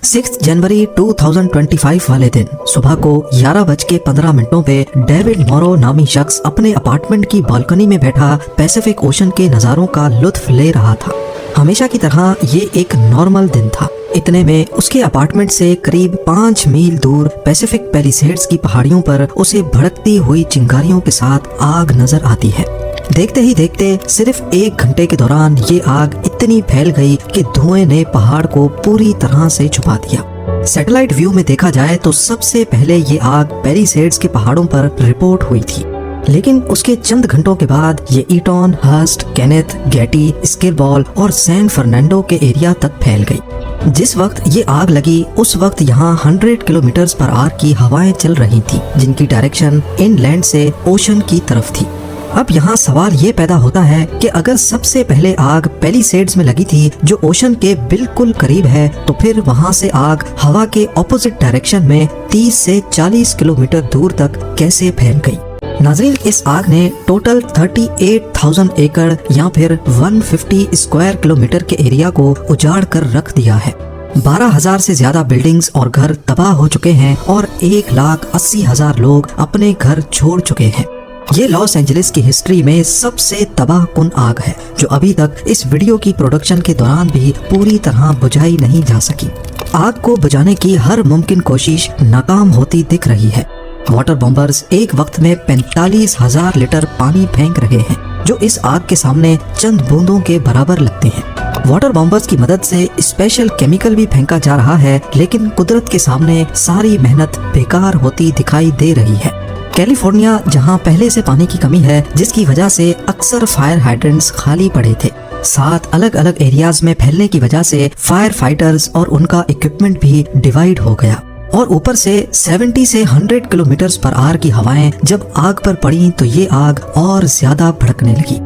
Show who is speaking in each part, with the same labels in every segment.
Speaker 1: 6 जनवरी 2025 वाले दिन सुबह को 11:15 पे डेविड मोरो नामी शख्स अपने अपार्टमेंट की बालकनी में बैठा पैसिफिक ओशन के नज़ारों का लुत्फ ले रहा था। हमेशा की तरह ये एक नॉर्मल दिन था। इतने में उसके अपार्टमेंट से करीब 5 मील दूर पैसिफिक पैलिसेड्स की पहाड़ियों पर उसे भड़कती हुई चिंगारियों के साथ आग नजर आती है। देखते ही देखते सिर्फ 1 घंटे के दौरान ये आग इतनी फैल गई कि धुएं ने पहाड़ को पूरी तरह से छुपा दिया। सैटेलाइट व्यू में देखा जाए तो सबसे पहले ये आग पैलिसेड्स के पहाड़ों पर रिपोर्ट हुई थी, लेकिन उसके चंद घंटों के बाद ये ईटॉन, हर्स्ट, केनेथ, गेटी, स्किरबॉल और सैन फर्नांडो के एरिया तक फैल गई। जिस वक्त ये आग लगी उस वक्त यहाँ 100 किलोमीटर पर आवर की हवाएं चल रही थी, जिनकी डायरेक्शन इनलैंड से ओशन की तरफ थी। अब यहाँ सवाल ये पैदा होता है कि अगर सबसे पहले आग पैलिसेड्स में लगी थी जो ओशन के बिल्कुल करीब है, तो फिर वहाँ से आग हवा के ऑपोजिट डायरेक्शन में 30 से 40 किलोमीटर दूर तक कैसे फैल गई। नाज़रीन, इस आग ने टोटल 38,000 एकड़ या फिर 150 स्क्वायर किलोमीटर के एरिया को उजाड़ कर रख दिया है। 12,000 से ज्यादा बिल्डिंग्स और घर तबाह हो चुके हैं और 1,80,000 लोग अपने घर छोड़ चुके हैं। ये लॉस एंजलिस की हिस्ट्री में सबसे तबाहकुन आग है, जो अभी तक इस वीडियो की प्रोडक्शन के दौरान भी पूरी तरह बुझाई नहीं जा सकी। आग को बुझाने की हर मुमकिन कोशिश नाकाम होती दिख रही है। वाटर बॉम्बर्स एक वक्त में 45,000 लीटर पानी फेंक रहे हैं, जो इस आग के सामने चंद बूंदों के बराबर लगते हैं। वाटर बॉम्बर्स की मदद से स्पेशल केमिकल भी फेंका जा रहा है, लेकिन कुदरत के सामने सारी मेहनत बेकार होती दिखाई दे रही है। कैलिफोर्निया, जहां पहले से पानी की कमी है, जिसकी वजह से अक्सर फायर हाइड्रेंट्स खाली पड़े थे, 7 अलग अलग एरियाज में फैलने की वजह से फायर फाइटर्स और उनका इक्विपमेंट भी डिवाइड हो गया। और ऊपर से 70 से 100 किलोमीटर पर आवर की हवाएं जब आग पर पड़ी तो ये आग और ज्यादा भड़कने लगी।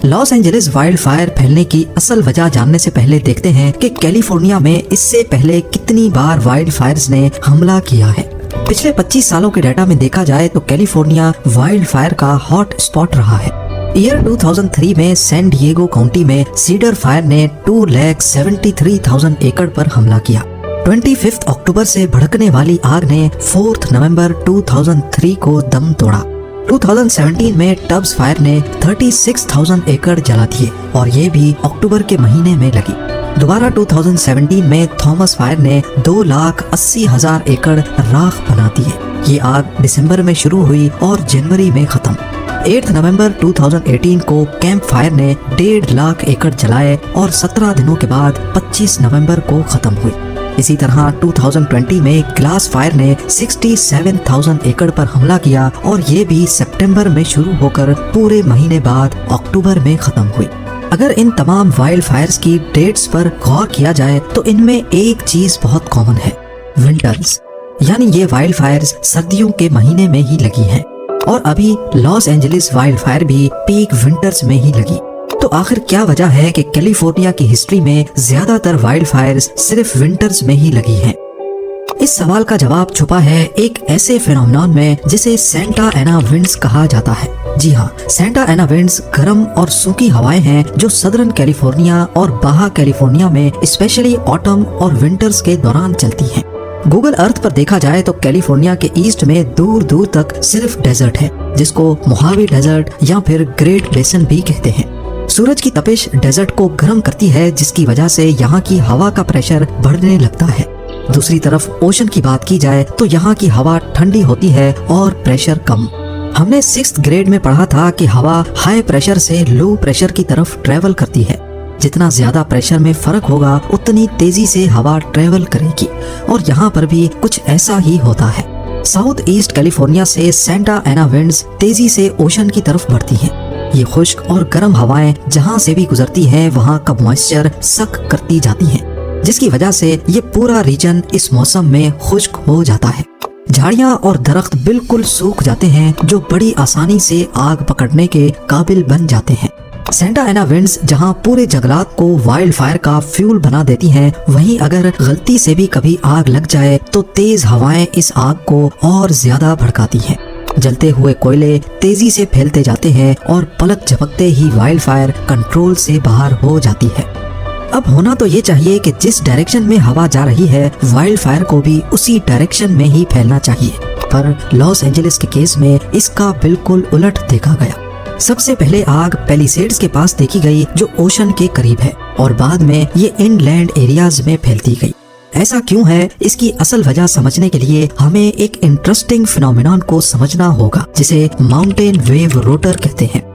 Speaker 1: लॉस एंजलिस वाइल्ड फायर फैलने की असल वजह जानने से पहले देखते हैं कि कैलिफोर्निया में इससे पहले कितनी बार वाइल्ड फायर्स ने हमला किया है। पिछले 25 सालों के डाटा में देखा जाए तो कैलिफोर्निया वाइल्ड फायर का हॉट स्पॉट रहा है। ईयर 2003 में सैन डिएगो काउंटी में सीडर फायर ने 2,73,000 एकड़ पर हमला किया। 25 अक्टूबर से भड़कने वाली आग ने 4 नवंबर 2003 को दम तोड़ा। 2017 में टब्स फायर ने 36,000 एकड़ जला दिए और ये भी अक्टूबर के महीने में लगी। दोबारा 2017 में थॉमस फायर ने 2,80,000 एकड़ राख बना दिए। ये आग दिसंबर में शुरू हुई और जनवरी में खत्म। 8 नवंबर 2018 को कैंप फायर ने 1.5 लाख एकड़ जलाए और 17 दिनों के बाद 25 नवंबर को खत्म हुई। इसी तरह 2020 में ग्लास फायर ने 67,000 एकड़ पर हमला किया और ये भी सितंबर में शुरू होकर पूरे महीने बाद अक्टूबर में खत्म हुई। अगर इन तमाम वाइल्ड फायर्स की डेट्स पर गौर किया जाए तो इनमें एक चीज बहुत कॉमन है, विंटर्स। यानी ये वाइल्ड फायर्स सर्दियों के महीने में ही लगी हैं और अभी लॉस एंजलिस वाइल्ड फायर भी पीक विंटर्स में ही लगी। तो आखिर क्या वजह है कि कैलिफोर्निया की हिस्ट्री में ज्यादातर वाइल्ड फायर्स सिर्फ विंटर्स में ही लगी हैं? इस सवाल का जवाब छुपा है एक ऐसे फिनोमेनन में जिसे सेंटा एना विंड्स कहा जाता है। जी हाँ, सेंटा एना विंड्स गर्म और सूखी हवाएं हैं जो सदर्न कैलिफोर्निया और बाहा कैलिफोर्निया में स्पेशली ऑटम और विंटर्स के दौरान चलती हैं। गूगल अर्थ पर देखा जाए तो कैलिफोर्निया के ईस्ट में दूर दूर तक सिर्फ डेजर्ट है, जिसको मोहावे डेजर्ट या फिर ग्रेट बेसन भी कहते हैं। सूरज की तपिश डेजर्ट को गर्म करती है, जिसकी वजह से यहाँ की हवा का प्रेशर बढ़ने लगता है। दूसरी तरफ ओशन की बात की जाए तो यहाँ की हवा ठंडी होती है और प्रेशर कम। हमने 6th ग्रेड में पढ़ा था कि हवा हाई प्रेशर से लो प्रेशर की तरफ ट्रेवल करती है। जितना ज्यादा प्रेशर में फर्क होगा उतनी तेजी से हवा ट्रेवल करेगी और यहाँ पर भी कुछ ऐसा ही होता है। साउथ ईस्ट कैलिफोर्निया से सेंटा एना विंड्स तेजी से ओशन की तरफ बढ़ती हैं। ये खुश्क और गर्म हवाएं जहाँ से भी गुजरती हैं वहाँ का मॉइस्चर सक करती जाती हैं, जिसकी वजह से ये पूरा रीजन इस मौसम में खुश्क हो जाता है। झाड़ियाँ और दरख्त बिल्कुल सूख जाते हैं, जो बड़ी आसानी से आग पकड़ने के काबिल बन जाते हैं। सेंटा एना विंड्स जहाँ पूरे जंगलात को वाइल्ड फायर का फ्यूल बना देती हैं, वहीं अगर गलती से भी कभी आग लग जाए तो तेज हवाएं इस आग को और ज्यादा भड़काती हैं। जलते हुए कोयले तेजी से फैलते जाते हैं और पलक झपकते ही वाइल्ड फायर कंट्रोल से बाहर हो जाती है। अब होना तो ये चाहिए कि जिस डायरेक्शन में हवा जा रही है वाइल्ड फायर को भी उसी डायरेक्शन में ही फैलना चाहिए, पर लॉस एंजलिस के केस में इसका बिल्कुल उलट देखा गया। सबसे पहले आग पैलिसेड्स के पास देखी गई जो ओशन के करीब है, और बाद में ये इनलैंड एरियाज में फैलती गई। ऐसा क्यों है, इसकी असल वजह समझने के लिए हमें एक इंटरेस्टिंग फिनोमेनन को समझना होगा जिसे माउंटेन वेव रोटर कहते हैं।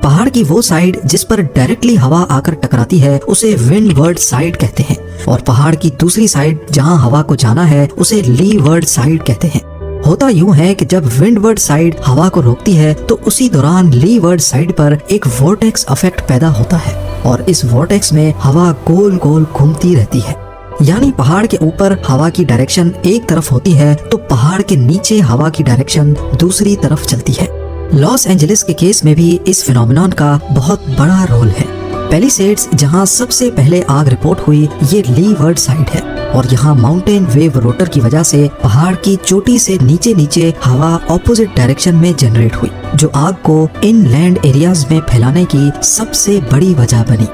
Speaker 1: पहाड़ की वो साइड जिस पर डायरेक्टली हवा आकर टकराती है उसे विंडवर्ड साइड कहते हैं, और पहाड़ की दूसरी साइड जहां हवा को जाना है उसे लीवर्ड साइड कहते हैं। होता यूं है कि जब विंडवर्ड साइड हवा को रोकती है तो उसी दौरान लीवर्ड साइड पर एक वोर्टेक्स इफेक्ट पैदा होता है, और इस वोर्टेक्स में हवा गोल गोल घूमती रहती है। यानी पहाड़ के ऊपर हवा की डायरेक्शन एक तरफ होती है तो पहाड़ के नीचे हवा की डायरेक्शन दूसरी तरफ चलती है। लॉस एंजलिस के केस में भी इस फिनोमेनन का बहुत बड़ा रोल है। पैलिसेड्स जहां सबसे पहले आग रिपोर्ट हुई ये लीवर्ड साइड है, और यहाँ माउंटेन वेव रोटर की वजह से पहाड़ की चोटी से नीचे नीचे हवा ऑपोजिट डायरेक्शन में जनरेट हुई, जो आग को इनलैंड एरियाज में फैलाने की सबसे बड़ी वजह बनी।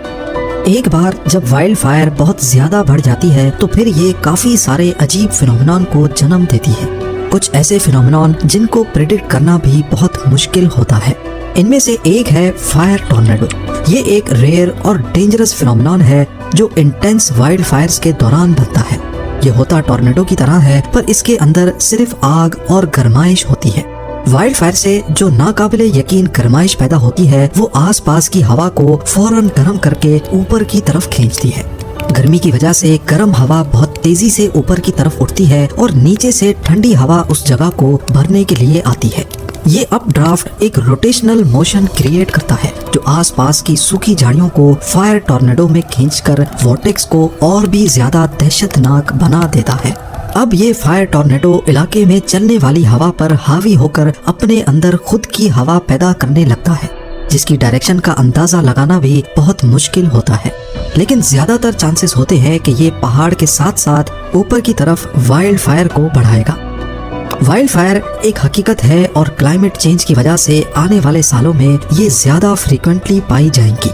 Speaker 1: एक बार जब वाइल्ड फायर बहुत ज्यादा बढ़ जाती है तो फिर ये काफी सारे अजीब फिनोमेनन को जन्म देती है। कुछ ऐसे फिनोमेनन जिनको प्रेडिक्ट करना भी बहुत मुश्किल होता है। इनमें से एक है फायर टॉर्नेडो। ये एक रेयर और डेंजरस फिनोमेनन है जो इंटेंस वाइल्ड फायर्स के दौरान बनता है। ये होता टॉर्नेडो की तरह है, पर इसके अंदर सिर्फ आग और गर्माइश होती है। वाइल्ड फायर से जो नाकाबिले यकीन गर्माइश पैदा होती है वो आसपास की हवा को फौरन गर्म करके ऊपर की तरफ खींचती है। गर्मी की वजह से गर्म हवा बहुत तेजी से ऊपर की तरफ उठती है और नीचे से ठंडी हवा उस जगह को भरने के लिए आती है। ये अपड्राफ्ट एक रोटेशनल मोशन क्रिएट करता है जो आसपास की सूखी झाड़ियों को फायर टॉर्नेडो में खींचकर वोर्टेक्स को और भी ज्यादा दहशतनाक बना देता है। अब ये फायर टॉर्नेडो इलाके में चलने वाली हवा पर हावी होकर अपने अंदर खुद की हवा पैदा करने लगता है, जिसकी डायरेक्शन का अंदाजा लगाना भी बहुत मुश्किल होता है। लेकिन ज्यादातर चांसेस होते हैं कि ये पहाड़ के साथ साथ ऊपर की तरफ वाइल्ड फायर को बढ़ाएगा। वाइल्ड फायर एक हकीकत है और क्लाइमेट चेंज की वजह से आने वाले सालों में ये ज्यादा फ्रीक्वेंटली पाई जाएंगी।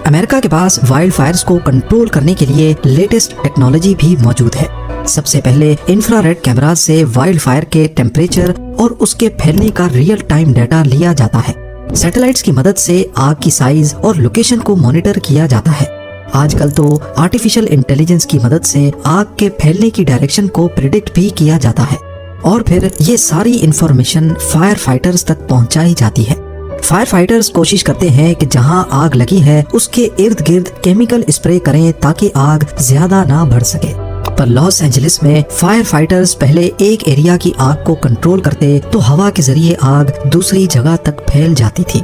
Speaker 1: अमेरिका के पास वाइल्ड फायर्स को कंट्रोल करने के लिए लेटेस्ट टेक्नोलॉजी भी मौजूद है। सबसे पहले इंफ्रारेड कैमरास से वाइल्ड फायर के टेम्परेचर और उसके फैलने का रियल टाइम डाटा लिया जाता है। सैटेलाइट्स की मदद से आग की साइज और लोकेशन को मॉनिटर किया जाता है। आजकल तो आर्टिफिशियल इंटेलिजेंस की मदद से आग के फैलने की डायरेक्शन को प्रिडिक्ट भी किया जाता है, और फिर ये सारी इंफॉर्मेशन फायर फाइटर्स तक पहुंचाई जाती है। फायर फाइटर्स कोशिश करते हैं कि जहां आग लगी है उसके इर्द गिर्द केमिकल स्प्रे करें ताकि आग ज्यादा ना बढ़ सके। पर लॉस एंजलिस में फायर फाइटर्स पहले एक एरिया की आग को कंट्रोल करते तो हवा के जरिए आग दूसरी जगह तक फैल जाती थी।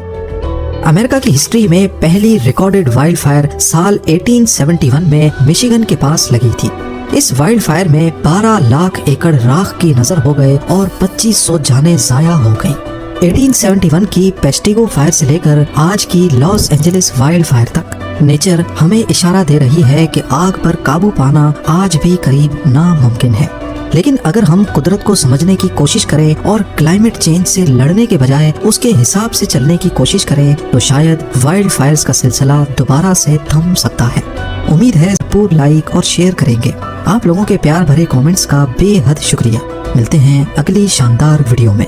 Speaker 1: अमेरिका की हिस्ट्री में पहली रिकॉर्डेड वाइल्ड फायर साल 1871 में मिशिगन के पास लगी थी। इस वाइल्ड फायर में 12 लाख एकड़ राख की नजर हो गए और 2500 जानें जाया हो गई। 1871 की पेस्टिगो फायर से लेकर आज की लॉस एंजलिस वाइल्ड फायर तक नेचर हमें इशारा दे रही है कि आग पर काबू पाना आज भी करीब नामुमकिन है। लेकिन अगर हम कुदरत को समझने की कोशिश करें और क्लाइमेट चेंज से लड़ने के बजाय उसके हिसाब से चलने की कोशिश करें तो शायद वाइल्ड फायर्स का सिलसिला दोबारा से थम सकता है। उम्मीद है पूर्ण लाइक और शेयर करेंगे। आप लोगों के प्यार भरे कमेंट्स का बेहद शुक्रिया। मिलते हैं अगली शानदार वीडियो में।